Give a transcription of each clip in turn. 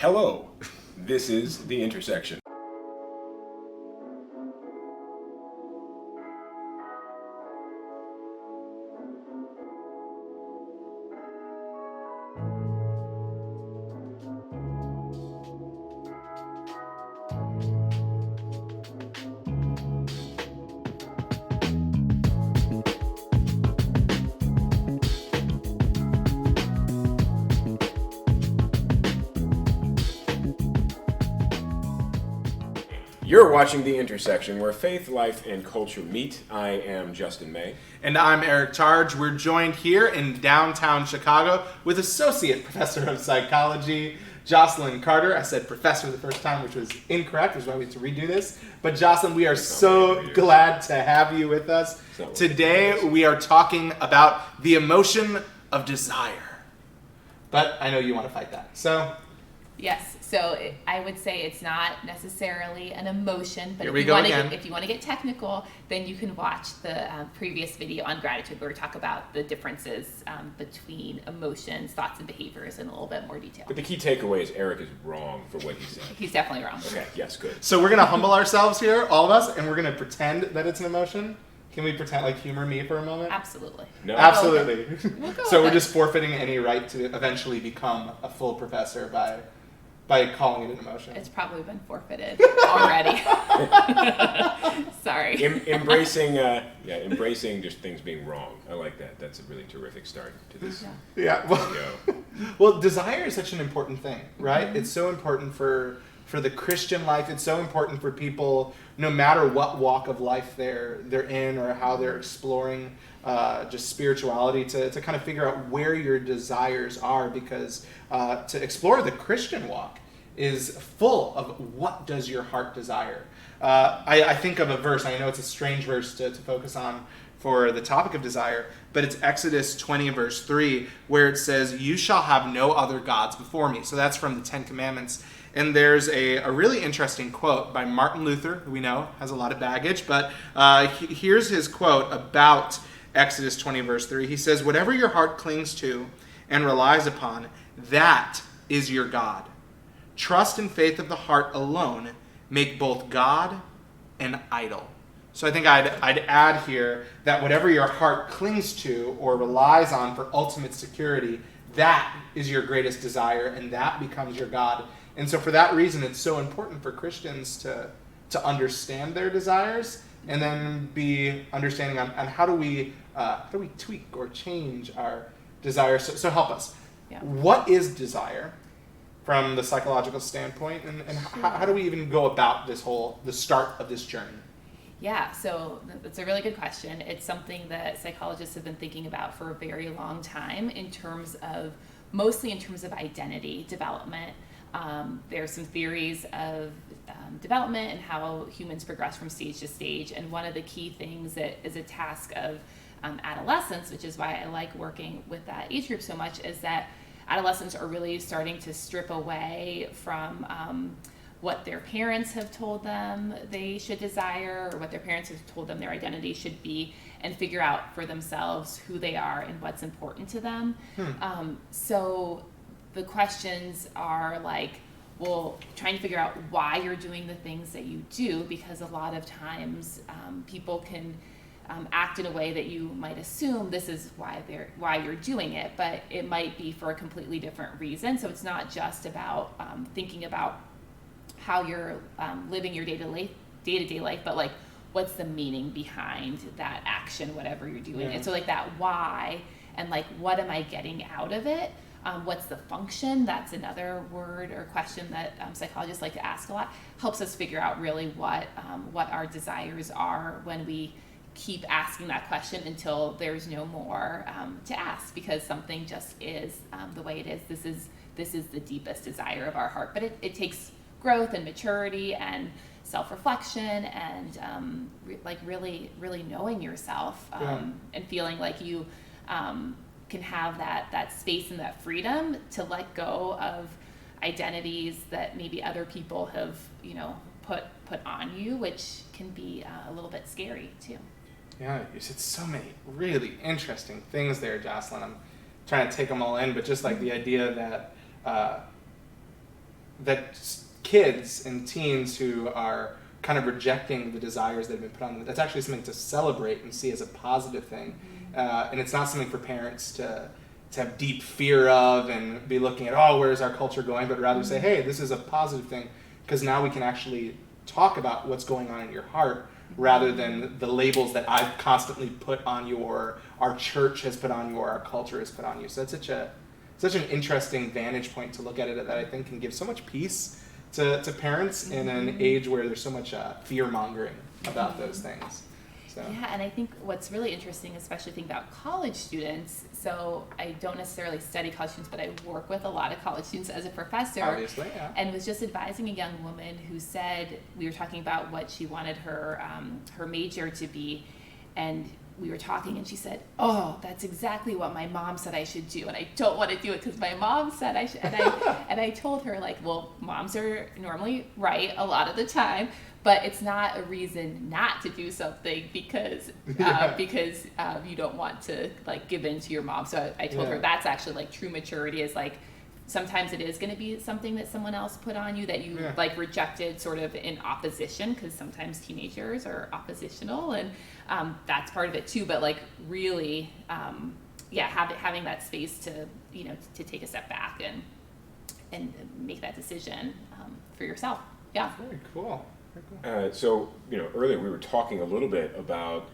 Hello, this is The Intersection. You're watching The Intersection, where faith, life, and culture meet. I am Justin May. And I'm Eric Targe. We're joined here in downtown Chicago with Associate Professor of Psychology, Jocelyn Carter. I said professor the first time, which was incorrect, which is why we have to redo this. But Jocelyn, we are so glad to have you with us. Today we are talking about the emotion of desire. But I know you want to fight that. So... Yes, so I would say it's not necessarily an emotion, but if you want to get technical, then you can watch the previous video on gratitude where we talk about the differences between emotions, thoughts, and behaviors in a little bit more detail. But the key takeaway is Eric is wrong for what he said. He's definitely wrong. Okay, yes, good. So we're going to humble ourselves here, all of us, and we're going to pretend that it's an emotion. Can we pretend, like, humor me for a moment? Absolutely. No. Absolutely. So we're just forfeiting any right to eventually become a full professor by calling it an emotion. It's probably been forfeited already. Sorry. Embracing just things being wrong. I like that. That's a really terrific start to this video. Well, desire is such an important thing, right? Mm-hmm. It's so important for the Christian life. It's so important for people, no matter what walk of life they're in or how they're exploring just spirituality, to kind of figure out where your desires are, because to explore the Christian walk is full of what does your heart desire. I think of a verse, I know it's a strange verse to focus on for the topic of desire, but it's Exodus 20 verse 3, where it says, "You shall have no other gods before me." So that's from the Ten Commandments. And there's a really interesting quote by Martin Luther, who we know has a lot of baggage, but here's his quote about Exodus 20 verse 3. He says, "Whatever your heart clings to and relies upon, that is your God. Trust and faith of the heart alone make both God and idol." So I think I'd add here that whatever your heart clings to or relies on for ultimate security, that is your greatest desire, and that becomes your God. And so for that reason, it's so important for Christians to understand their desires and then be understanding on how do we tweak or change our desires. So help us. Yeah. What is desire from the psychological standpoint, and how do we even go about the start of this journey? Yeah, so that's a really good question. It's something that psychologists have been thinking about for a very long time mostly in terms of identity development. There's some theories of development and how humans progress from stage to stage. And one of the key things that is a task of adolescence, which is why I like working with that age group so much, is that adolescents are really starting to strip away from what their parents have told them they should desire, or what their parents have told them their identity should be, and figure out for themselves who they are and what's important to them. So the questions are like, well, trying to figure out why you're doing the things that you do, because a lot of times people can act in a way that you might assume this is why you're doing it, but it might be for a completely different reason. So it's not just about thinking about how you're living your day-to-day life, but like, what's the meaning behind that action, whatever you're doing. And so like that why, and like, what am I getting out of it? What's the function? That's another word or question that psychologists like to ask a lot. Helps us figure out really what our desires are when we keep asking that question until there's no more to ask, because something just is the way it is. This is the deepest desire of our heart, but it takes growth and maturity and self-reflection and really knowing yourself and feeling like you can have that space and that freedom to let go of identities that maybe other people have put on you, which can be a little bit scary too. Yeah, you said so many really interesting things there, Jocelyn. I'm trying to take them all in, but just like the idea that kids and teens who are kind of rejecting the desires that have been put on them, that's actually something to celebrate and see as a positive thing. And it's not something for parents to have deep fear of and be looking at, oh, where's our culture going, but rather say, hey, this is a positive thing, because now we can actually talk about what's going on in your heart rather than the labels that I've constantly put on you, or our church has put on you, or our culture has put on you. So that's such an interesting vantage point to look at it that I think can give so much peace to parents in an age where there's so much fear-mongering about those things. So. Yeah, and I think what's really interesting, especially thinking about college students, so I don't necessarily study college students, but I work with a lot of college students as a professor. Obviously, yeah. And was just advising a young woman who said, we were talking about what she wanted her major to be, and we were talking and she said, oh, that's exactly what my mom said I should do, and I don't want to do it because my mom said I should. And I told her, like, well, moms are normally right a lot of the time, but it's not a reason not to do something because you don't want to, like, give in to your mom. So I told her that's actually, like, true maturity is, like, sometimes it is going to be something that someone else put on you that you like rejected sort of in opposition, because sometimes teenagers are oppositional, and that's part of it too. But, like, really, having that space to, to take a step back and make that decision for yourself. Yeah. Very cool. So, earlier we were talking a little bit about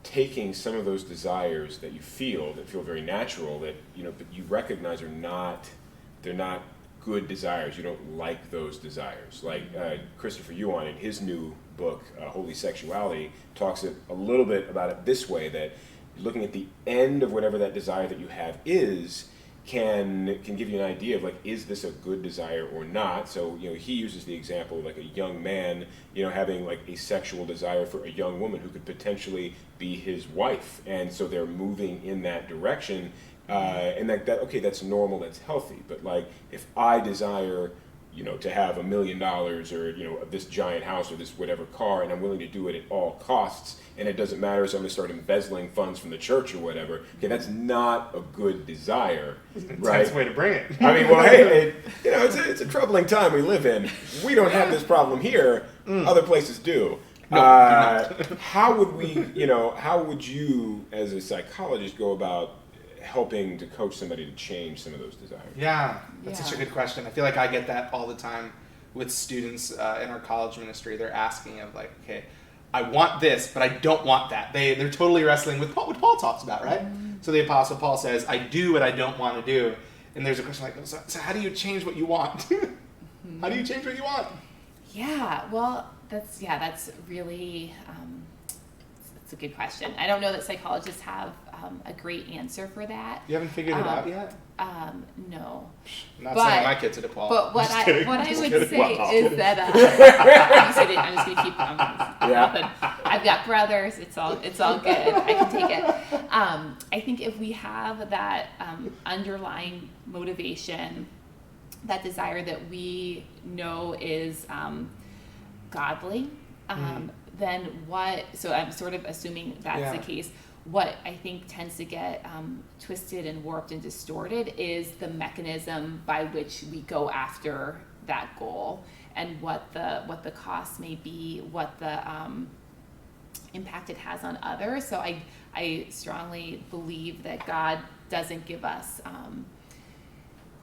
taking some of those desires that you feel, that feel very natural, that, but you recognize they're not good desires. You don't like those desires. Like Christopher Yuan in his new book, Holy Sexuality, talks a little bit about it this way, that looking at the end of whatever that desire that you have is, can give you an idea of, like, is this a good desire or not? So, he uses the example of, like, a young man, having, like, a sexual desire for a young woman who could potentially be his wife. And so they're moving in that direction. And that okay, that's normal, that's healthy. But, like, if I desire, to have $1 million or, this giant house or this whatever car, and I'm willing to do it at all costs, and it doesn't matter, so I'm going to start embezzling funds from the church or whatever, okay, that's not a good desire, right? That's a way to bring it. I mean, well, hey, it's a troubling time we live in. We don't have this problem here. Other places do. No, how would you, as a psychologist, go about helping to coach somebody to change some of those desires? Yeah, that's such a good question. I feel like I get that all the time with students in our college ministry. They're asking of, like, okay, I want this, but I don't want that. They're totally wrestling with what Paul talks about, right? So the Apostle Paul says, I do what I don't want to do. And there's a question like, so how do you change what you want? How do you change what you want? Yeah, well, that's really, that's a good question. I don't know that psychologists have a great answer for that. You haven't figured it out yet? No. I'm not sending my kids to DePaul. But what I would say is that I'm just gonna keep I've got brothers. It's all good. I can take it. I think if we have that underlying motivation, that desire that we know is godly, then what? So I'm sort of assuming that's the case. What I think tends to get twisted and warped and distorted is the mechanism by which we go after that goal, and what the cost may be, what the impact it has on others. So I strongly believe that God doesn't give us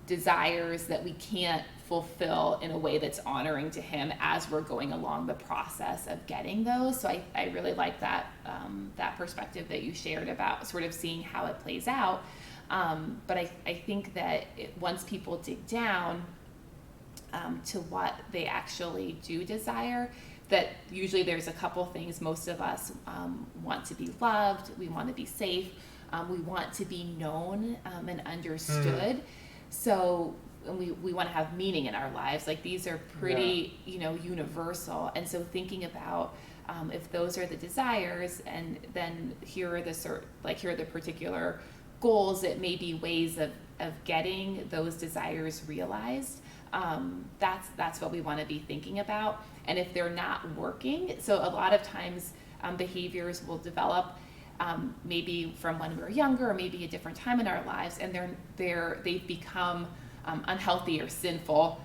desires that we can't fulfill in a way that's honoring to Him as we're going along the process of getting those. So I really like that that perspective that you shared about sort of seeing how it plays out. But I think that once people dig down to what they actually do desire, that usually there's a couple things. Most of us want to be loved, we want to be safe, we want to be known and understood. So we want to have meaning in our lives. Like, these are pretty, universal. And so thinking about if those are the desires, and then here are the particular goals that may be ways of getting those desires realized. That's what we want to be thinking about. And if they're not working, so a lot of times behaviors will develop maybe from when we were younger, or maybe a different time in our lives, and they've become unhealthy or sinful,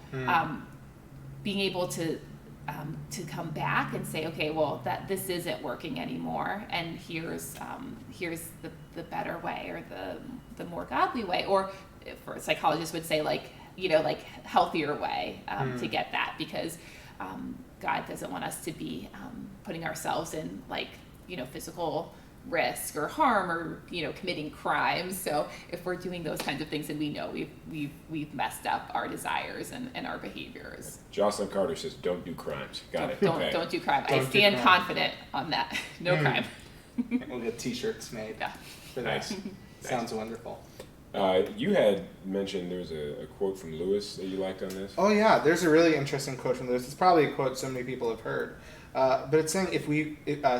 being able to come back and say, okay, well, that this isn't working anymore, and here's the better way, or the more godly way, or for psychologists would say, like healthier way to get that, because God doesn't want us to be putting ourselves in physical risk or harm, or committing crimes. So if we're doing those kinds of things, and we know we've messed up our desires and our behaviors. Jocelyn Carter says, "Don't do crimes." Got it. Don't do crime. I Don't do stand crime. confident on that. No crime. We'll get t-shirts made Yeah. for that. Nice. Sounds wonderful. You had mentioned there was a quote from Lewis that you liked on this. Oh yeah, there's a really interesting quote from Lewis. It's probably a quote so many people have heard. But it's saying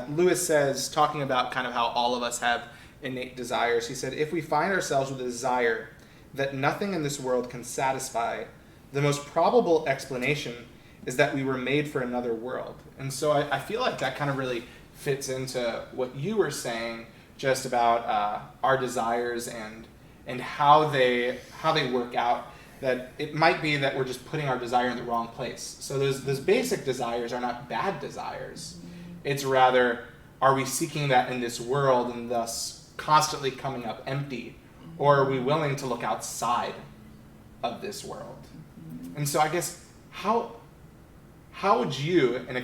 Lewis says, talking about kind of how all of us have innate desires, he said, if we find ourselves with a desire that nothing in this world can satisfy, the most probable explanation is that we were made for another world. And so I feel like that kind of really fits into what you were saying just about our desires and how they work out. That it might be that we're just putting our desire in the wrong place. So those basic desires are not bad desires. It's rather, are we seeking that in this world and thus constantly coming up empty? Or are we willing to look outside of this world? And so I guess, how would you, in a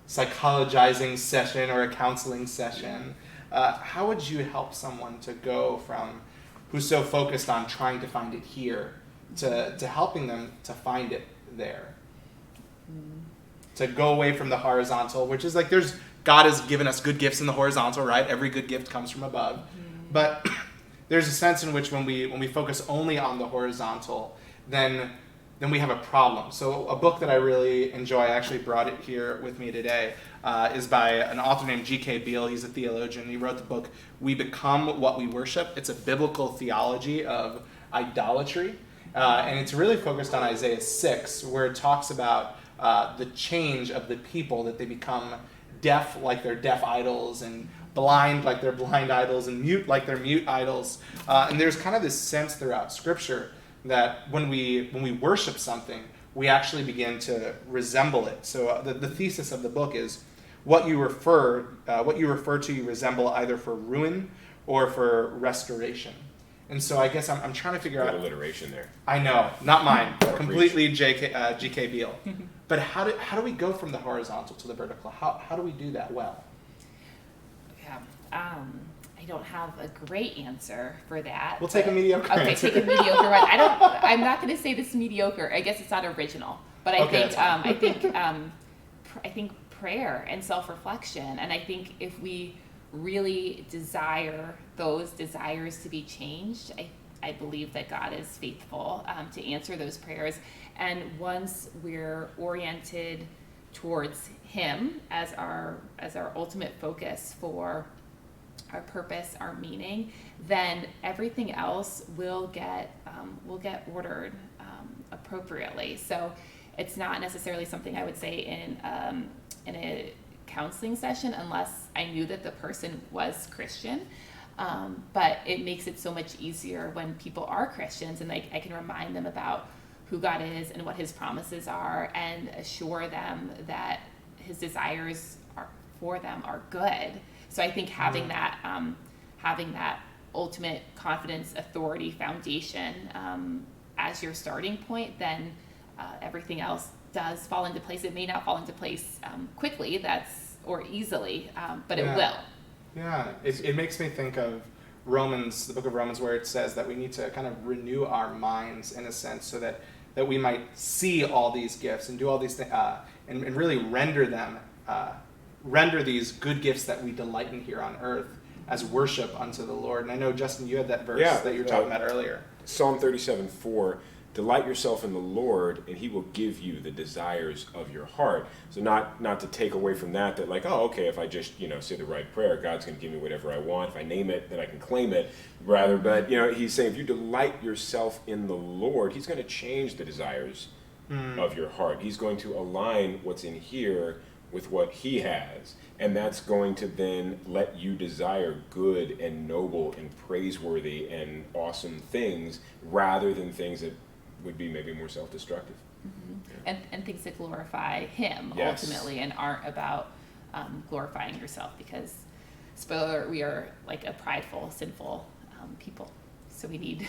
psychologizing session or a counseling session, how would you help someone to go from who's so focused on trying to find it here to helping them to find it there? To go away from the horizontal, which is like God has given us good gifts in the horizontal, right? Every good gift comes from above. But there's a sense in which when we focus only on the horizontal, then we have a problem. So a book that I really enjoy, I actually brought it here with me today, is by an author named G.K. Beale. He's a theologian. He wrote the book, We Become What We Worship. It's a biblical theology of idolatry. And it's really focused on Isaiah 6, where it talks about the change of the people, that they become deaf like their deaf idols, and blind like their blind idols, and mute like their mute idols. And there's kind of this sense throughout Scripture that when we worship something, we actually begin to resemble it. So the thesis of the book is what you refer to, you resemble either for ruin or for restoration. And so I guess I'm trying to figure out alliteration there. I know, not mine, completely G.K. Beale. But how do we go from the horizontal to the vertical? How do we do that well? Yeah. I don't have a great answer for that. We'll take a mediocre Okay, answer. take a mediocre one. I'm not going to say this mediocre. I guess it's not original, but I think prayer and self-reflection, and I think if we really desire those desires to be changed, I believe that God is faithful to answer those prayers. And once we're oriented towards Him as our ultimate focus for our purpose, our meaning, then everything else will get ordered appropriately. So it's not necessarily something I would say in a counseling session unless I knew that the person was Christian. But it makes it so much easier when people are Christians, and I can remind them about who God is and what His promises are, and assure them that His desires for them are good. So I think having that ultimate confidence, authority, foundation as your starting point, then everything else does fall into place. It may not fall into place quickly, or easily, but it will. Yeah, it makes me think of Romans, the book of Romans, where it says that we need to kind of renew our minds in a sense, so that we might see all these gifts and do all these things, and really render these good gifts that we delight in here on earth as worship unto the Lord. And I know, Justin, you had that verse that you were talking about earlier. Psalm 37:4, delight yourself in the Lord, and He will give you the desires of your heart. So not to take away from that like, oh, okay, if I just say the right prayer, God's going to give me whatever I want. If I name it, then I can claim it. Rather, but He's saying if you delight yourself in the Lord, He's going to change the desires of your heart. He's going to align what's in here with what he has, and that's going to then let you desire good and noble and praiseworthy and awesome things rather than things that would be maybe more self-destructive. And things that glorify him Yes. ultimately and aren't about glorifying yourself, because spoiler alert, we are like a prideful, sinful people, so we need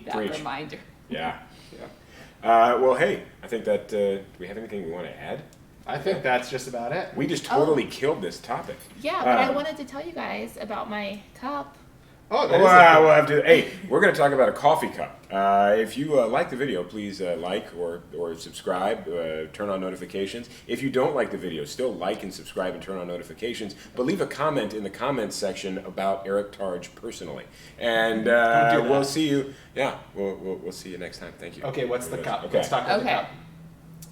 that Preach. reminder. Yeah. Well, hey, I think that do we have anything we want to add? I think that's just about it. We just totally killed this topic. Yeah, but I wanted to tell you guys about my cup. Oh, that Well, we'll have to. Hey, we're going to talk about a coffee cup. If you like the video, please like or subscribe. Turn on notifications. If you don't like the video, still like and subscribe and turn on notifications. But leave a comment in the comments section about Eric Targe personally, and we'll see you. Yeah, we'll see you next time. Thank you. Okay, what's the cup? Okay. Let's talk about the cup.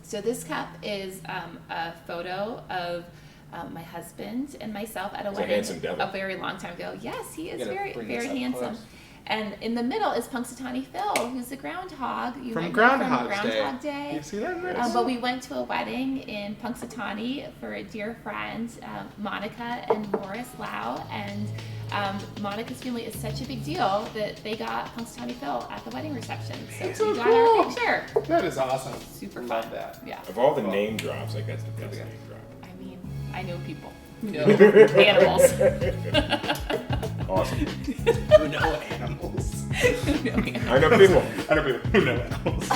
So this cup is a photo of my husband and myself at a He's a wedding handsome devil. a very long time ago. Yes, he is Gotta very, bring this very up handsome. close. And in the middle is Punxsutawney Phil, who's the groundhog. You From might know Groundhog Day. You see that? But we went to a wedding in Punxsutawney for a dear friend, Monica and Morris Lau. And Monica's family is such a big deal that they got Punxsutawney Phil at the wedding reception. So we got our picture. That is awesome. Super Love fun. that. Yeah. Of all the name drops, like that's the best name drop. I mean, I know people who know animals. Awesome. Who know animals? Who know animals. I know people. I know people who know animals.